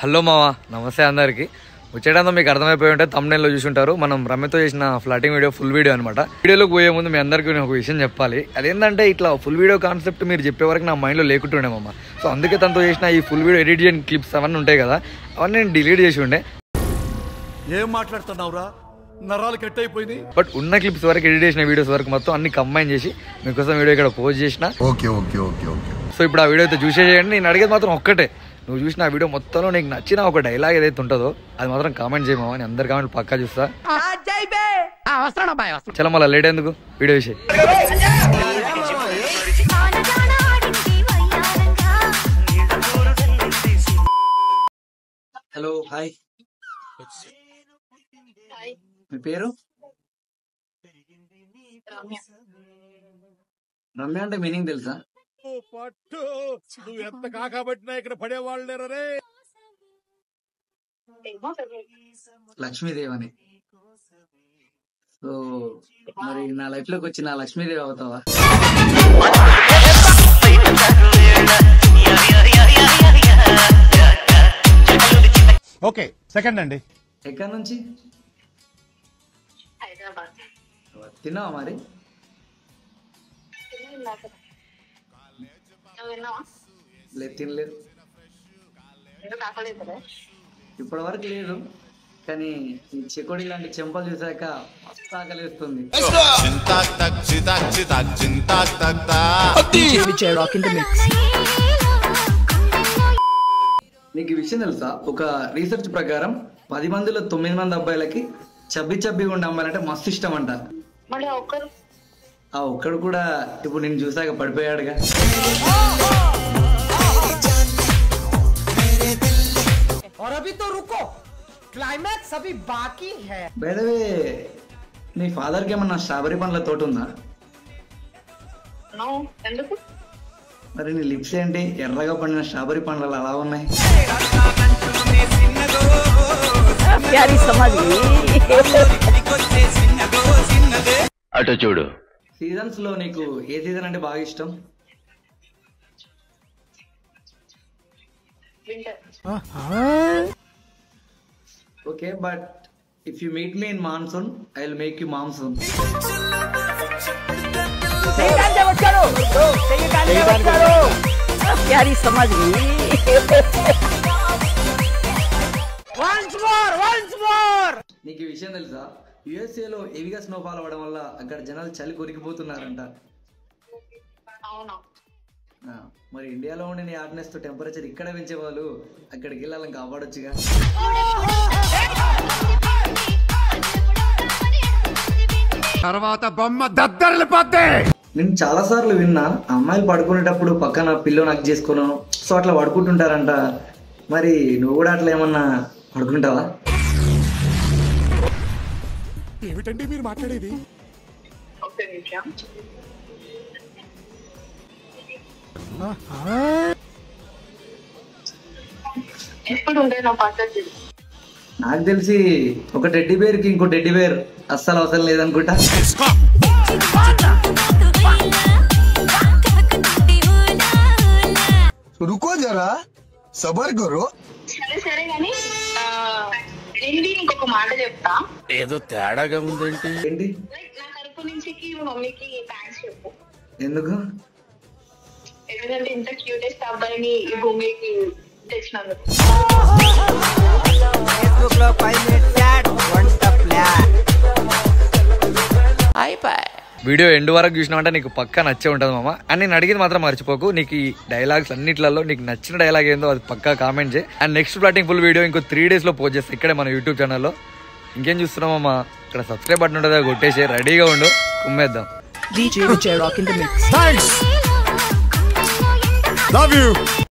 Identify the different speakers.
Speaker 1: Hello మావా, నమస్తే అందరికి. వచ్చేటంతా మీకు అర్థమైపోయి ఉంటే తమ్నైల్లో చూసుంటారు. మనం రమ్యతో చేసిన ఫ్లాటింగ్ వీడియో ఫుల్ వీడియో అనమాట. వీడియోలోకి పోయే ముందు మీ అందరికీ నేను ఒక విషయం చెప్పాలి. అదేంటంటే ఇట్లా ఫుల్ వీడియో కాన్సెప్ట్ మీరు చెప్పే వరకు నా మైండ్లో లేకుంటుండే మామ. సో అందుకే తనతో చేసిన ఈ ఫుల్ వీడియో ఎడిట్ చేయని క్లిప్స్ అవన్నీ ఉంటాయి కదా, అవన్నీ నేను డిలీట్ చేసి ఉండే.
Speaker 2: ఏం మాట్లాడుతున్నావురా, నరాలు కట్ అయిపోయింది.
Speaker 1: బట్ ఉన్న క్లిప్స్ వరకు ఎడిట్ చేసిన వీడియోస్ వరకు మొత్తం అన్ని కంబైన్ చేసి మీకోసం వీడియో ఇక్కడ పోస్ట్ చేసిన. సో ఇప్పుడు ఆ వీడియో అయితే చూసేయండి. నేను అడిగేది మాత్రం ఒక్కటే, నువ్వు చూసిన ఆ వీడియో మొత్తంలో నీకు నచ్చిన ఒక డైలాగ్ ఏదైతే ఉంటుందో అది మాత్రం కామెంట్ చేయమా. అని అందరు కామెంట్ పక్కా చూస్తా. చలో మళ్ళీ లేట్ ఎందుకు, వీడియో విషయం. Hello, hi. మీ పేరు? రమ్య అంటే మీనింగ్ తెలుసా?
Speaker 2: నువ్వు ఎంత కాకబట్టినా ఇక్కడ పడేవాళ్ళు లేరే.
Speaker 1: లక్ష్మీదేవి అని. సో మరి నా లైఫ్ లోకి వచ్చి నా లక్ష్మీదేవి అవుతావా?
Speaker 2: ఓకే, సెకండ్ అండి.
Speaker 1: ఎక్కడి నుంచి? తిన్నావా మరి? లేదు, తినలేదు. ఇప్పటి వరకు లేదు, కానీ ఈ చెకోడి లాంటి చెంపలు చూసాక మస్తు ఆకలిస్తుంది. నీకు ఈ విషయం తెలుసా? ఒక రీసెర్చ్ ప్రకారం 10 మందిలో 9 మంది అబ్బాయిలకి చబ్బిగా ఉండే అమ్మాయిలంటే మస్తు ఇష్టం అంట. ఆ ఒక్కడు కూడా ఇప్పుడు నేను చూసాక పడిపోయాడుగా. బై ద వే, నీ ఫాదర్ కి ఏమన్నా స్ట్రాబెరీ పండ్ల తోట ఉందా? మరి నీ లిప్స్ ఏంటి ఎర్రగా పండిన స్ట్రాబెరీ పండ్లు అలా ఉన్నాయి?
Speaker 3: అటు చూడు.
Speaker 1: సీజన్స్ లో నీకు ఏ సీజన్ అంటే బాగా ఇష్టం? Okay, but if you meet me in monsoon I will make you monsoon. నీకు ఈ విషయం తెలుసా? USA లో హెవీగా స్నోఫాల్ అవ్వడం వల్ల అక్కడ జనాలు చలి కొరికిపోతున్నారంట. మరి ఇండియాలో ఉండే నీ హార్డ్నెస్ తో టెంపరేచర్ ఇక్కడ పెంచే వాళ్ళు అక్కడికి వెళ్ళాలని కాపాడొచ్చుగా.
Speaker 2: తర్వాత బొమ్మ దద్దరిల్లిపోద్ది.
Speaker 1: నేను చాలా సార్లు విన్నా, అమ్మాయిలు పడుకునేటప్పుడు పక్కన పిల్లో నాకు చేసుకోను, సో అట్లా పడుకుంటుంటారంట. మరి నువ్వు కూడా అట్లా ఏమన్నా పడుకుంటావా?
Speaker 2: ఏమిటండి మీరు మాట్లాడేది?
Speaker 1: నాకు తెలిసి ఒక టెడ్డీ బేర్ కి ఇంకో టెడ్డీ బేర్ అస్సలు అవసరం లేదనుకుంటా.
Speaker 4: रुको जरा सबर करो.
Speaker 5: సరే కానీ ఇంకొక మాట చెప్తా.
Speaker 2: ఏదో తేడాగా ఉందేంటి?
Speaker 1: ఏంటి?
Speaker 5: నా తరపు నుంచి మమ్మీకి థ్యాంక్స్ చెప్పు.
Speaker 1: ఎందుకు?
Speaker 5: ఎందుకంటే ఇంత క్యూటెస్ట్ అబ్బాయిని ఈ భూమికి తెచ్చినందుకు.
Speaker 1: వీడియో ఎండ్ వరకు చూసినామంటే నీకు పక్కా నచ్చే ఉంటుంది మామ. అని నేను అడిగింది మాత్రం మర్చిపోకు. నీకు ఈ డైలాగ్స్ అన్నిట్లలో నీకు నచ్చిన డైలాగ్ ఏందో అది పక్కా కామెంట్ చేయి. అండ్ నెక్స్ట్ ఫ్లాటింగ్ ఫుల్ వీడియో ఇంకో 3 days లో పోస్ట్ చేస్తాను ఇక్కడే మన యూట్యూబ్ ఛానల్లో. ఇంకేం చూస్తున్నామమ్మా, ఇక్కడ సబ్స్క్రైబ్ బటన్ ఉంటుంది, కొట్టేసి రెడీగా ఉండు, కుమ్మేద్దాం.
Speaker 4: Thanks. Love you.